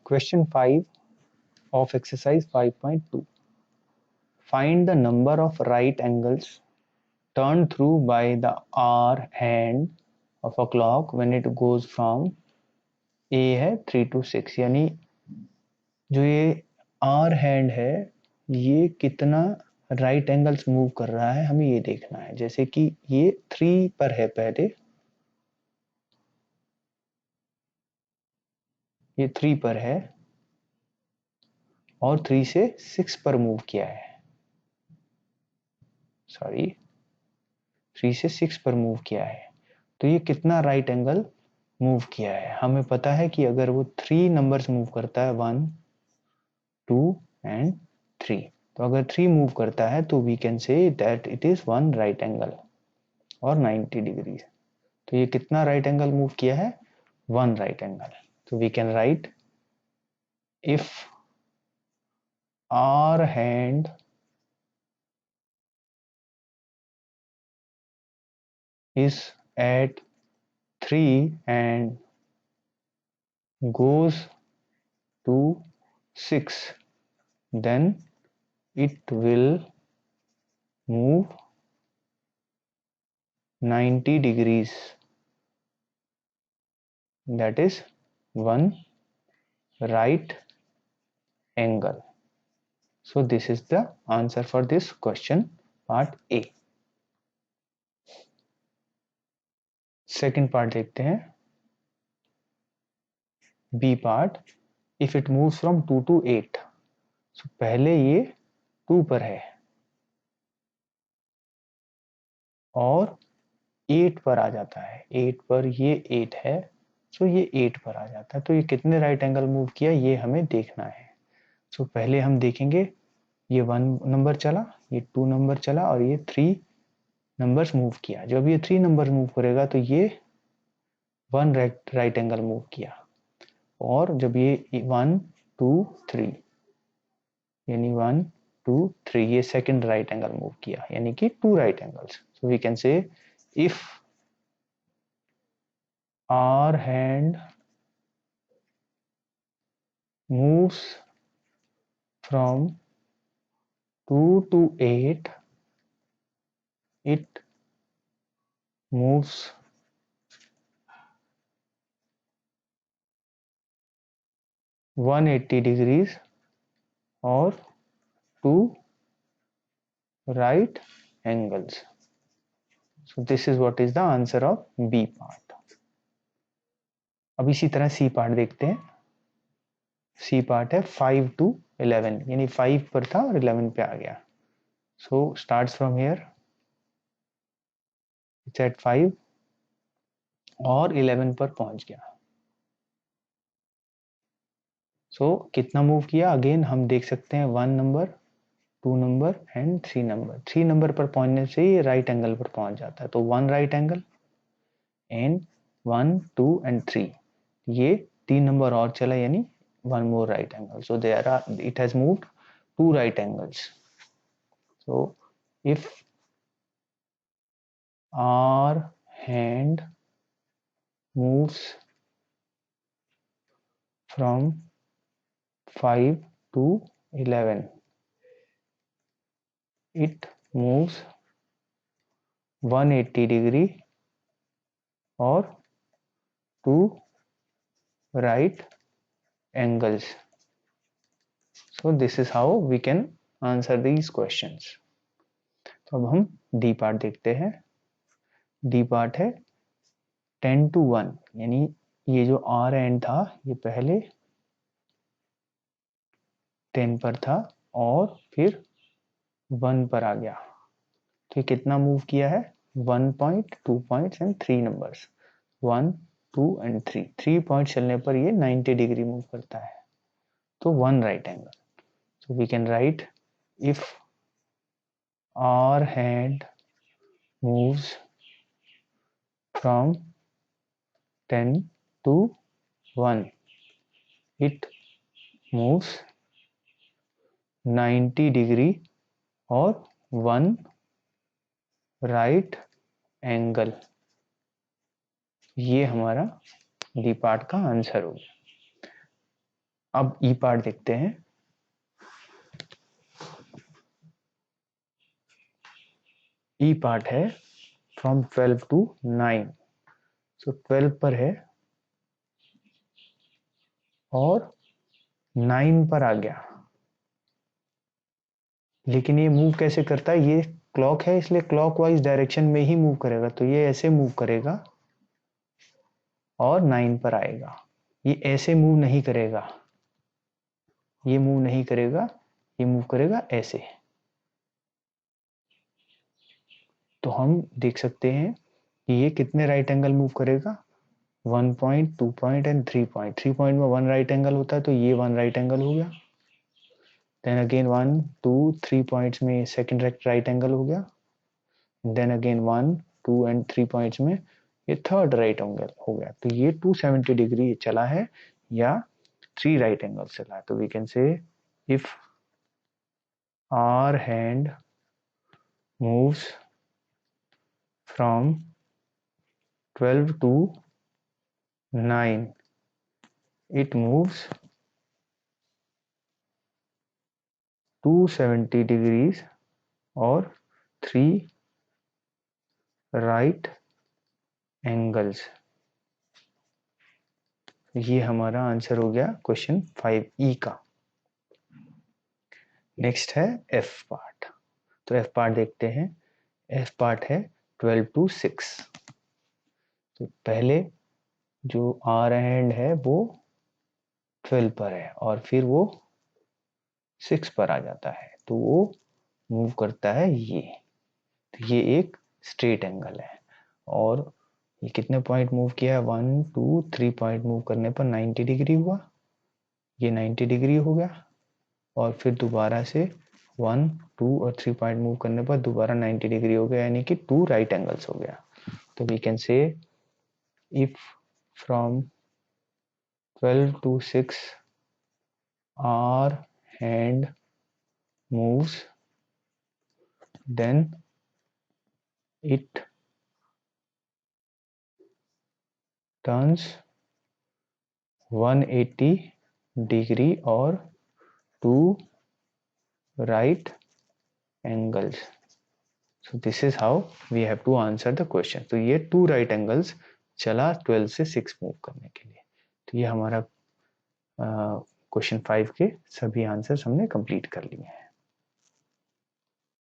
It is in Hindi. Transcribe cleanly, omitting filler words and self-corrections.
Question 5 of exercise 5.2. Find the number of right angles turned through by the R hand of a clock when it goes from A है 3 to 6, यानी जो ये R hand है ये कितना राइट एंगल्स मूव कर रहा है हमें ये देखना है। जैसे कि ये 3 पर है, पहले ये 3 पर है और 3 से 6 पर मूव किया है, सॉरी 3 से 6 पर मूव किया है, तो ये कितना राइट एंगल मूव किया है। हमें पता है कि अगर वो 3 नंबर्स मूव करता है 1 2 एंड 3, तो अगर 3 मूव करता है तो we can say that it is 1 right angle or 90 degree. तो ये कितना राइट एंगल मूव किया है, 1 राइट एंगल। तो we can write if our hand is at 3 and goes to 6, then it will move 90 degrees, that is 1 right angle. So this is the answer for this question, part A. Second part देखते हैं, B part. If it moves from 2 to 8, so पहले ये 2 पर है और 8 पर आ जाता है, 8 पर ये 8 है, सो ये 8 पर आ जाता है, तो ये कितने राइट एंगल मूव किया ये हमें देखना है। सो पहले हम देखेंगे ये 1 नंबर चला, ये 2 नंबर चला और ये 3 नंबर्स मूव किया। जब ये 3 नंबर मूव करेगा तो ये 1 राइट एंगल मूव किया, और जब ये 1 2 3 यानी 1 2 3 ये सेकंड राइट एंगल मूव किया, यानी कि 2 right angles. So we can say if our hand moves from 2 to 8, it moves 180 degrees or 2 right angles. So this is what is the answer of B part. अब इसी तरह C part देखते हैं। C part है 5 to 11, यानी 5 पर था और 11 पे आ गया। So starts from here, it's at 5 और 11 पर पहुंच गया। So कितना मूव किया, अगेन हम देख सकते हैं 1 number 2 number and 3 number. 3 number पर पहुंचने से ये राइट एंगल पर पहुंच जाता है, तो 1 राइट एंगल एंड 1 2 एंड 3, ये 3 नंबर और चला, यानी 1 more right angle. So it has moved 2 right angles. So if our hand moves from 5 to 11, it moves 180 degree or 2 right angles. So this is how we can answer these questions. तो अब हम D part देखते हैं। D part है 10 to 1, यानी ये जो R एंड था ये पहले 10 पर था और फिर 1 पर आ गया, तो ये कितना मूव किया है, 1 point 2 points and 3 numbers, 1 2 and 3, 3 point चलने पर ये 90 डिग्री मूव करता है, तो 1 right angle. So we can write if our hand moves from 10 to 1, it moves 90 degree or 1 right angle. ये हमारा डी पार्ट का आंसर हो गया। अब ई पार्ट देखते हैं। ई पार्ट है फ्रॉम 12 टू 9, सो 12 पर है और 9 पर आ गया, लेकिन ये मूव कैसे करता है, ये क्लॉक है इसलिए क्लॉकवाइज डायरेक्शन में ही मूव करेगा, तो ये ऐसे मूव करेगा और 9 पर आएगा। ये ऐसे मूव नहीं करेगा, ये मूव नहीं करेगा, ये मूव करेगा ऐसे। तो हम देख सकते हैं कि ये कितने राइट एंगल मूव करेगा, 1 point, 2 point and 3 point. 3 point में 1 राइट एंगल होता है, तो ये 1 राइट एंगल हो गया। देन अगेन 1 2 3 पॉइंट्स में सेकंड राइट एंगल हो गया। देन अगेन 1 2 एंड 3 पॉइंट्स में ये थर्ड राइट एंगल हो गया। तो ये 270 डिग्री चला है या 3 राइट एंगल चला है। तो we can say if our hand moves from 12 to 9, it moves 270 degrees और 3 right angles। ये हमारा आंसर हो गया क्वेश्चन 5E का। नेक्स्ट है एफ पार्ट। तो एफ पार्ट देखते हैं। एफ पार्ट है 12 to 6। तो पहले जो आर हैंड है वो 12 पर है और फिर वो 6 पर आ जाता है, तो वो मूव करता है ये। तो ये एक स्ट्रेट एंगल है और ये कितने पॉइंट मूव किया है, 1 2 3 पॉइंट मूव करने पर 90 डिग्री हुआ, ये 90 डिग्री हो गया। और फिर दोबारा से 1 2 और 3 पॉइंट मूव करने पर दोबारा 90 डिग्री हो गया, यानी कि 2 राइट एंगल्स हो गया। तो we can say if from 12 to 6 our hand moves, then it turns 180 degree और 2 right angles। So this is how we have to answer the question। तो ये 2 right angles चला 12 से 6 मूव करने के लिए। तो ये हमारा क्वेश्चन 5 के सभी आंसर्स हमने कंप्लीट कर लिए हैं।